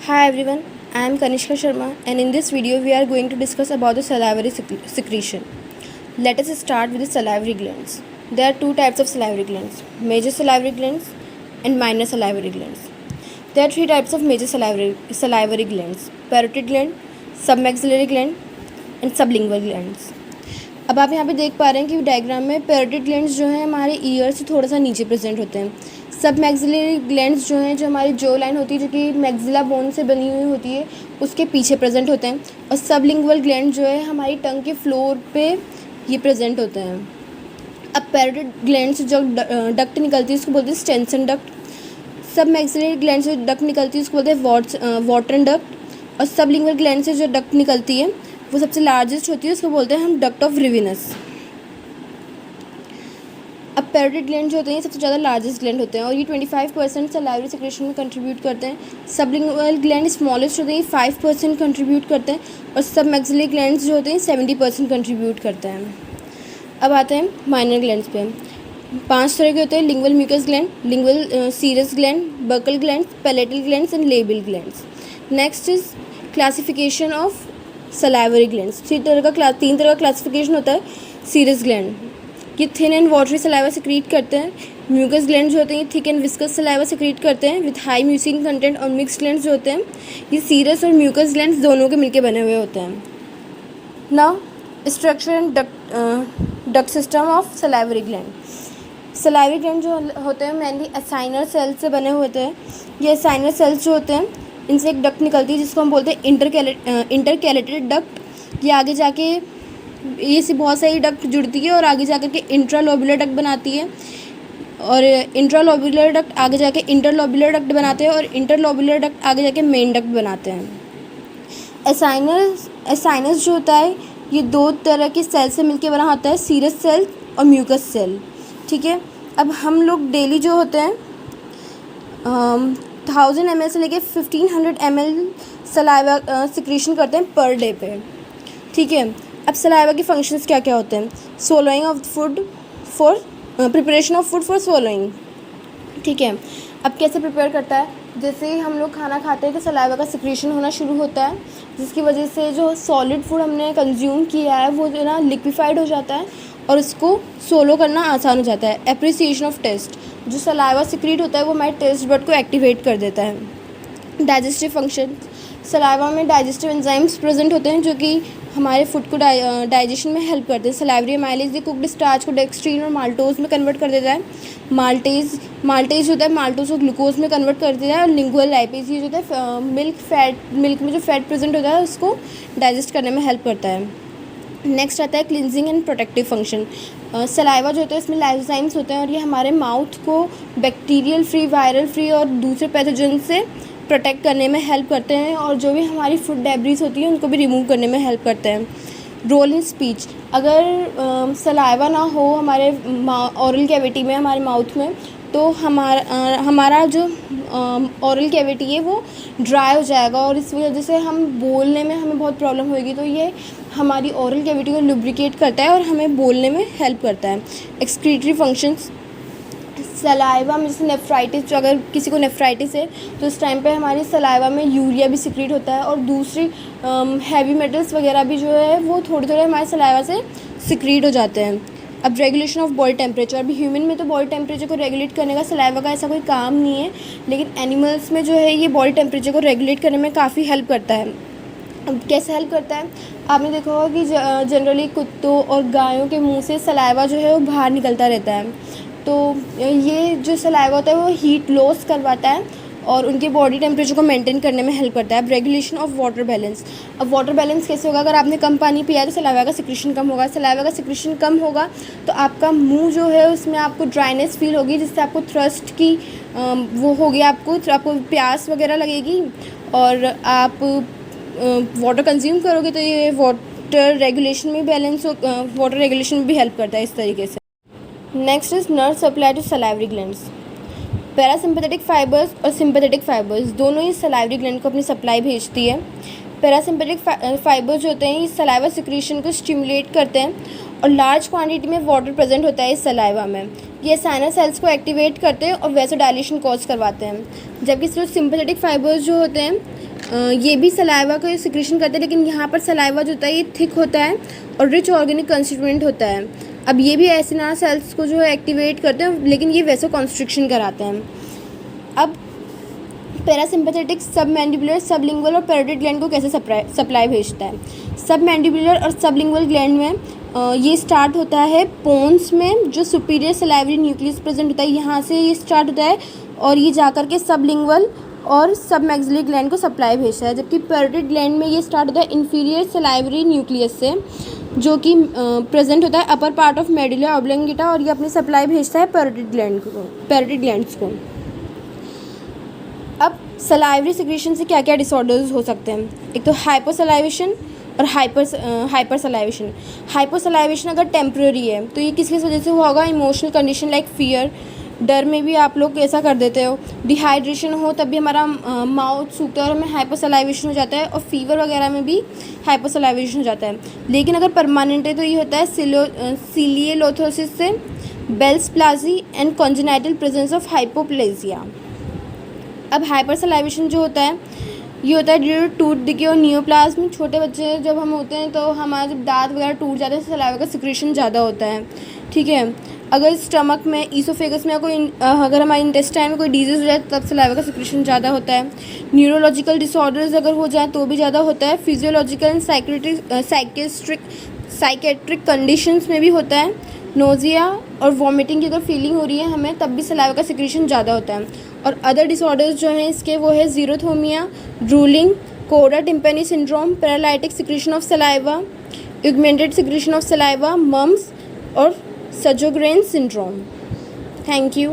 Hi everyone, I am Kanishka Sharma and in this video we are going to discuss about the salivary secretion. Let us start with the salivary glands. There are two types of salivary glands, major salivary glands and minor salivary glands. There are three types of major salivary glands, parotid gland, submaxillary gland and sublingual glands. अब आप यहाँ पे देख पा रहे हैं कि diagram में पैरोटिड ग्लैंड्स जो हैं हमारे ईयर से थोड़ा सा नीचे प्रेजेंट होते हैं। सब मैक्सिलरी ग्लैंड्स जो हैं जो हमारी जो लाइन होती है जो कि मैक्सिला बोन से बनी हुई होती है उसके पीछे प्रेजेंट होते हैं और सबलिंगुअल ग्लैंड जो है हमारी टंग के फ्लोर पे ये प्रेजेंट होते हैं। अब पैरोटिड ग्लैंड से जो डक्ट निकलती है उसको बोलते हैं स्टेंसन डक्ट। सब मैक्सिलरी ग्लैंड से डक्ट निकलती है उसको बोलते हैं वाटरन डक्ट और सबलिंगुअल ग्लैंड से जो डक्ट निकलती है वो सबसे लार्जेस्ट होती है उसको बोलते हैं हम डक्ट ऑफ रिविनस। अब पैरोटिड ग्लैंड जो होते हैं सबसे ज़्यादा लार्जेस्ट ग्लैंड होते हैं और ये 25% सलाइवरी सेक्रेशन में कंट्रीब्यूट करते हैं। सबलिंगुअल ग्लैंड स्मॉलेस्ट होते हैं 5% कंट्रीब्यूट करते हैं और सब मैक्सिलरी ग्लैंड्स जो होते हैं 70% कंट्रीब्यूट करते हैं। अब आते हैं माइनर ग्लैंड्स पे। 5 तरह के होते हैं, lingual mucous gland, lingual serous gland, buccal gland, palatal glands and labial glands. Next is classification of salivary glands. तीन तरह का क्लासिफिकेशन होता है। सीरस ग्लैंड ये thin and watery saliva secrete करते हैं। म्यूकस ग्लैंड जो होते हैं thick and viscous saliva secrete करते हैं विद हाई म्यूसिन कंटेंट। और मिक्स ग्लैंड्स जो होते हैं ये सीरस और म्यूकस ग्लैंड्स दोनों के मिलके बने हुए होते हैं। Now structure and duct system of salivary gland. Salivary gland जो होते हैं मेनली असाइनर सेल्स से बने हुए होते हैं। ये असाइनर सेल्स जो होते हैं इनसे एक डक्ट निकलती है जिसको हम बोलते हैं इंटरकैलेटेड डक्ट। ये आगे जाके ये से बहुत सारी डक्ट जुड़ती है और आगे जाकर के इंट्रालोब्युलर डक्ट बनाती है और इंट्रालोब्युलर डक्ट आगे जाके इंटरलोब्युलर डक्ट बनाते हैं और इंटरलोब्युलर डक्ट आगे जाके मेन डक्ट बनाते हैं। एसाइनस जो होता है ये दो तरह के सेल से मिलके बना होता है, सीरस सेल और म्यूकस सेल। ठीक है, अब हम लोग डेली जो होते हैं 1000 ml से लेके 1500 ml सलाइवा सिक्रीशन करते हैं पर डे पे। ठीक है, अब सलाइवा के फंक्शंस क्या क्या होते हैं। swallowing of food for preparation of food for swallowing। ठीक है, अब कैसे प्रिपेयर करता है, जैसे ही हम लोग खाना खाते हैं तो सलाइवा का सिक्रीशन होना शुरू होता है जिसकी वजह से जो सॉलिड फूड हमने कंज्यूम किया है वो जो ना लिक्विफाइड हो जाता है और इसको सोलो करना आसान हो जाता है। एप्रिसिएशन ऑफ टेस्ट, जो सलाइवा सिक्रीट होता है वो हमारे टेस्ट बड को एक्टिवेट कर देता है। डाइजेस्टिव फंक्शन, सलाइवा में डाइजेस्टिव एंजाइम्स प्रेजेंट होते हैं जो कि हमारे फूड को डाइजेशन में हेल्प करते हैं। सलाइवरी एमाइलेज ये कुक्ड स्टार्च को डेक्स्ट्रीन और माल्टोज में कन्वर्ट कर देता है। माल्टेज होता है माल्टोज को ग्लूकोज में कन्वर्ट कर देता है और लिंगुअल लाइपेज ये जो होता है मिल्क में जो फैट प्रेजेंट होता है उसको डाइजेस्ट करने में हेल्प करता है। नेक्स्ट आता है cleansing and protective function. Saliva जो होता है इसमें लाइसोजाइम्स होते हैं और ये हमारे माउथ को बैक्टीरियल फ्री, वायरल फ्री और दूसरे पैथोजन से प्रोटेक्ट करने में हेल्प करते हैं और जो भी हमारी फूड डेब्रीज होती है उनको भी रिमूव करने में हेल्प करते हैं। रोल इन स्पीच, अगर सलाइवा ना हो हमारे ऑरल कैविटी में, हमारे माउथ में, तो हमारा जो ऑरल कैविटी है वो ड्राई हो जाएगा और इस वजह से हम बोलने में हमें बहुत प्रॉब्लम होगी। तो ये हमारी ऑरल कैविटी को लुब्रिकेट करता है और हमें बोलने में हेल्प करता है। एक्सक्रीटरी फंक्शंस, सलाइवा में जैसे नेफ्राइटिस, जो अगर किसी को नेफ्राइटिस है तो इस टाइम पे हमारी सलाइवा में यूरिया भी सिक्रीट होता है और दूसरी हैवी मेटल्स वगैरह भी जो है वो थोड़े थोड़े हमारे सलाइवा से सिक्रीट हो जाते हैं। अब रेगुलेशन ऑफ बॉडी टेम्परेचर, अभी ह्यूमन में तो बॉडी टेम्परेचर को रेगुलेट करने का सलाइवा का ऐसा कोई काम नहीं है, लेकिन एनिमल्स में जो है ये बॉडी टेम्परेचर को रेगुलेट करने में काफ़ी हेल्प करता है। अब कैसे हेल्प करता है, आपने देखा होगा कि जनरली कुत्तों और गायों के मुंह से सलाइवा जो है वो बाहर निकलता रहता है, तो ये जो सलाइवा होता है वो हीट लॉस करवाता है और उनके बॉडी टेम्परेचर को मेंटेन करने में हेल्प करता है। अब रेगुलेशन ऑफ वाटर बैलेंस, अब वाटर बैलेंस कैसे होगा, अगर आपने कम पानी पिया तो सलाइवा का सिक्रीशन कम होगा। सलाइवा का सिक्रीशन कम होगा तो आपका मुंह जो है उसमें आपको ड्राइनेस फील होगी जिससे आपको थ्रस्ट की वो होगी, आपको प्यास वगैरह लगेगी और आप वाटर कंज्यूम करोगे तो ये वाटर रेगुलेशन में भी हेल्प करता है इस तरीके से। Next is nerve supply to salivary glands. Parasympathetic fibres और सिंपैथेटिक फाइबर्स दोनों ही सलाइवरी ग्लैंड को अपनी सप्लाई भेजती है। पैरासिम्पैथेटिक फाइबर्स जो होते हैं ये सलाइवा सिक्रीशन को स्टिमुलेट करते हैं और लार्ज क्वांटिटी में वाटर प्रेजेंट होता है इस सलाइवा में। ये साइनस सेल्स को एक्टिवेट करते हैं और वैसोडाइलेशन कॉज करवाते हैं। जबकि सिर्फ सिंपैथेटिक फाइबर्स जो होते हैं ये भी सलाइवा को सिक्रीशन करते हैं, लेकिन यहाँ पर सलाइवा जो होता है ये थिक होता है और रिच ऑर्गेनिक कंस्टिट्यूएंट होता है। अब ये भी एसिना सेल्स को जो है एक्टिवेट करते हैं, लेकिन ये वैसे कॉन्स्ट्रिक्शन कराते हैं। अब पैरासिम्पैथेटिक सबमैंडिबुलर, सबलिंगुअल और पैरोटिड ग्लैंड को कैसे सप्लाई भेजता है। सबमैंडिबुलर और सबलिंगुअल ग्लैंड में ये स्टार्ट होता है पोन्स में, जो सुपीरियर सलाइवरी न्यूक्लियस प्रेजेंट होता है, यहाँ से ये स्टार्ट होता है और ये जाकर के सबलिंगुअल और सब मैक्सिलरी ग्लैंड को सप्लाई भेजता है। जबकि पैरोटिड ग्लैंड में ये स्टार्ट होता है इन्फीरियर सलाइवरी न्यूक्लियस से, जो कि प्रेजेंट होता है अपर पार्ट ऑफ मेडुला ऑब्लिंगेटा, और ये अपनी सप्लाई भेजता है पैरोटिड ग्लैंड्स को। अब सलाइवरी सिक्रीशन से क्या क्या डिसऑर्डर्स हो सकते हैं। एक तो हाइपोसलाइवेशन और हाइपर सलाइवेशन। हाइपोसलाइवेशन अगर टेम्प्रेरी है तो ये किस वजह से हुआ होगा, इमोशनल कंडीशन लाइक फियर, डर में भी आप लोग ऐसा कर देते हो। डिहाइड्रेशन हो तब भी हमारा माउथ सूखता है और हमें हाइपोसलाइवेशन हो जाता है, और फीवर वगैरह में भी हाइपोसलाइवेशन हो जाता है। लेकिन अगर परमानेंट है तो ये होता है सिलियोलोथोसिस से, Bell's palsy and congenital presence of hypoplasia. अब हाइपर सलाइवेशन जो होता है ये होता है ड्यू टू टूथ डिके और नियोप्लाज्म। छोटे बच्चे जब हम होते हैं तो हमारे जब दांत वगैरह टूट जाते हैं, सलाइवा का सिक्रीशन ज़्यादा होता है, ठीक है। अगर स्टमक में, ईसोफेगस में कोई अगर हमारे इंटेस्टाइन में कोई डिजीज़ हो जाए तब सलाइवा का सिक्रीशन ज़्यादा होता है। न्यूरोलॉजिकल डिसऑर्डर्स अगर हो जाए तो भी ज़्यादा होता है। फिजियोलॉजिकल एंड साइकेट्रिक कंडीशंस में भी होता है। नोज़िया और वॉमिटिंग की अगर फीलिंग हो रही है हमें तब भी सलाइवा का सिक्रीशन ज़्यादा होता है। और अदर डिसऑर्डर्स जो हैं इसके वो है ज़ीरोथोमिया, ड्रूलिंग, कोडा tympani syndrome, paralytic secretion of saliva, augmented secretion of saliva, mumps और सजोग्रेन सिंड्रोम। Thank you.